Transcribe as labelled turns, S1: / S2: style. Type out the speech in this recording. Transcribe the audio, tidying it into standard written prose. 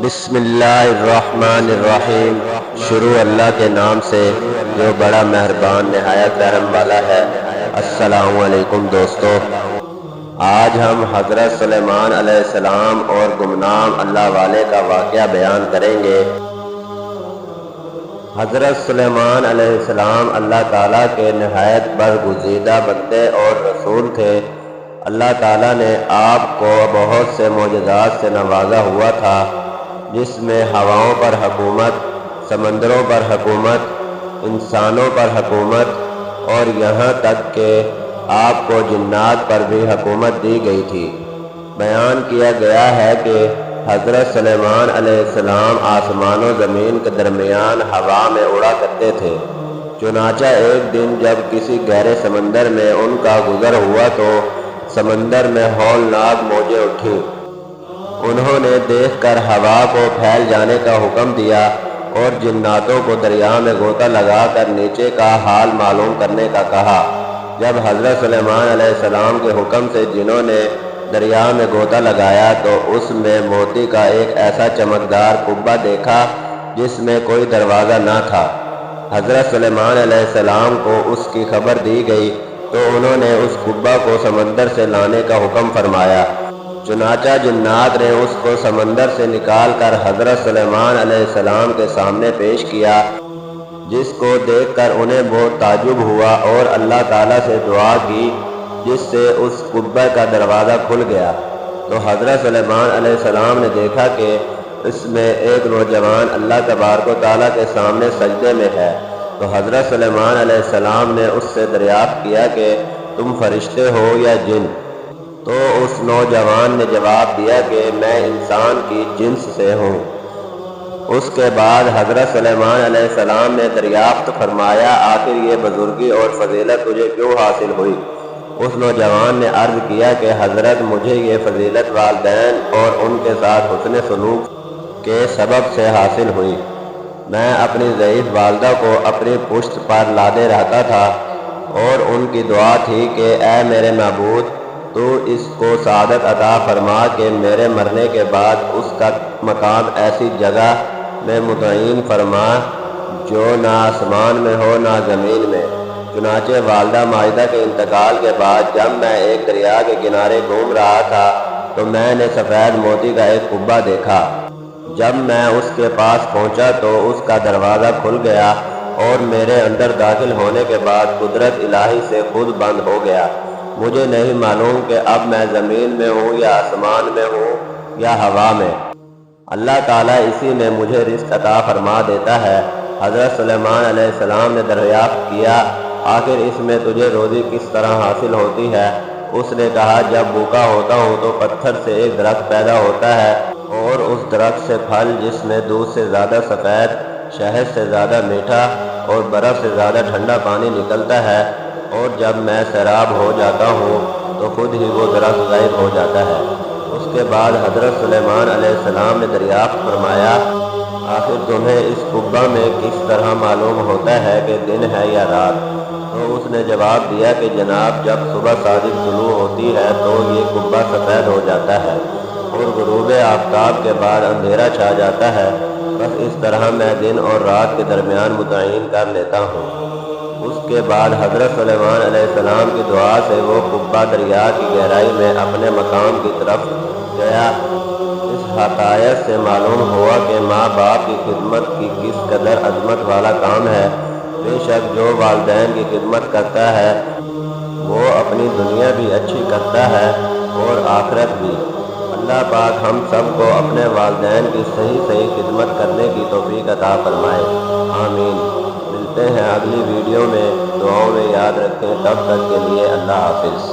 S1: بسم اللہ الرحمن الرحیم۔ شروع اللہ کے نام سے جو بڑا مہربان نہایت رحم والا ہے۔ السلام علیکم دوستو، آج ہم حضرت سلیمان علیہ السلام اور گمنام اللہ والے کا واقعہ بیان کریں گے۔ حضرت سلیمان علیہ السلام اللہ تعالیٰ کے نہایت برگزیدہ بندے اور رسول تھے۔ اللہ تعالیٰ نے آپ کو بہت سے معجزات سے نوازا ہوا تھا، جس میں ہواؤں پر حکومت، سمندروں پر حکومت، انسانوں پر حکومت اور یہاں تک کہ آپ کو جنات پر بھی حکومت دی گئی تھی۔ بیان کیا گیا ہے کہ حضرت سلیمان علیہ السلام آسمان و زمین کے درمیان ہوا میں اڑا کرتے تھے۔ چنانچہ ایک دن جب کسی گہرے سمندر میں ان کا گزر ہوا تو سمندر میں ہولناک موجیں اٹھیں۔ انہوں نے دیکھ کر ہوا کو پھیل جانے کا حکم دیا اور جناتوں کو دریا میں غوطہ لگا کر نیچے کا حال معلوم کرنے کا کہا۔ جب حضرت سلیمان علیہ السلام کے حکم سے جنوں نے دریا میں غوطہ لگایا تو اس میں موتی کا ایک ایسا چمکدار قبہ دیکھا جس میں کوئی دروازہ نہ تھا۔ حضرت سلیمان علیہ السلام کو اس کی خبر دی گئی تو انہوں نے اس قبہ کو سمندر سے لانے کا حکم فرمایا۔ چنانچہ جنات نے اس کو سمندر سے نکال کر حضرت سلیمان علیہ السلام کے سامنے پیش کیا، جس کو دیکھ کر انہیں بہت تعجب ہوا اور اللہ تعالیٰ سے دعا کی، جس سے اس قبہ کا دروازہ کھل گیا۔ تو حضرت سلیمان علیہ السلام نے دیکھا کہ اس میں ایک نوجوان اللہ تبارک و تعالیٰ کے سامنے سجدے میں ہے۔ تو حضرت سلیمان علیہ السلام نے اس سے دریافت کیا کہ تم فرشتے ہو یا جن؟ تو اس نوجوان نے جواب دیا کہ میں انسان کی جنس سے ہوں۔ اس کے بعد حضرت سلیمان علیہ السلام نے دریافت فرمایا، آخر یہ بزرگی اور فضیلت تجھے کیوں حاصل ہوئی؟ اس نوجوان نے عرض کیا کہ حضرت مجھے یہ فضیلت والدین اور ان کے ساتھ حسن سلوک کے سبب سے حاصل ہوئی۔ میں اپنی ضعیف والدہ کو اپنی پشت پر لادے رہتا تھا اور ان کی دعا تھی کہ اے میرے معبود، تو اس کو سعادت عطا فرما کہ میرے مرنے کے بعد اس کا مقام ایسی جگہ میں متعین فرما جو نہ آسمان میں ہو نہ زمین میں۔ چنانچہ والدہ ماجدہ کے انتقال کے بعد جب میں ایک دریا کے کنارے گھوم رہا تھا تو میں نے سفید موتی کا ایک قبہ دیکھا۔ جب میں اس کے پاس پہنچا تو اس کا دروازہ کھل گیا اور میرے اندر داخل ہونے کے بعد قدرت الہی سے خود بند ہو گیا۔ مجھے نہیں معلوم کہ اب میں زمین میں ہوں یا آسمان میں ہوں یا ہوا میں۔ اللہ تعالیٰ اسی میں مجھے رزق عطا فرما دیتا ہے۔ حضرت سلیمان علیہ السلام نے دریافت کیا، آخر اس میں تجھے روزی کس طرح حاصل ہوتی ہے؟ اس نے کہا، جب بھوکا ہوتا ہوں تو پتھر سے ایک درخت پیدا ہوتا ہے اور اس درخت سے پھل جس میں دودھ سے زیادہ سفید، شہد سے زیادہ میٹھا اور برف سے زیادہ ٹھنڈا پانی نکلتا ہے، اور جب میں سیراب ہو جاتا ہوں تو خود ہی وہ درخت غائب ہو جاتا ہے۔ اس کے بعد حضرت سلیمان علیہ السلام نے دریافت فرمایا، آخر تمہیں اس قبہ میں کس طرح معلوم ہوتا ہے کہ دن ہے یا رات؟ تو اس نے جواب دیا کہ جناب، جب صبح صادق طلوع ہوتی ہے تو یہ قبہ سفید ہو جاتا ہے اور غروب آفتاب کے بعد اندھیرا چھا جاتا ہے، بس اس طرح میں دن اور رات کے درمیان متعین کر لیتا ہوں۔ اس کے بعد حضرت سلیمان علیہ السلام کی دعا سے وہ قبہ دریا کی گہرائی میں اپنے مقام کی طرف گیا۔ اس حقائق سے معلوم ہوا کہ ماں باپ کی خدمت کی کس قدر عظمت والا کام ہے۔ بے شک جو والدین کی خدمت کرتا ہے وہ اپنی دنیا بھی اچھی کرتا ہے اور آخرت بھی۔ اللہ پاک ہم سب کو اپنے والدین کی صحیح خدمت کرنے کی توفیق عطا فرمائے، آمین۔ ملتے ہیں اگلی ویڈیو میں، دعاؤں میں یاد رکھیں، تب تک کے لیے اللہ حافظ۔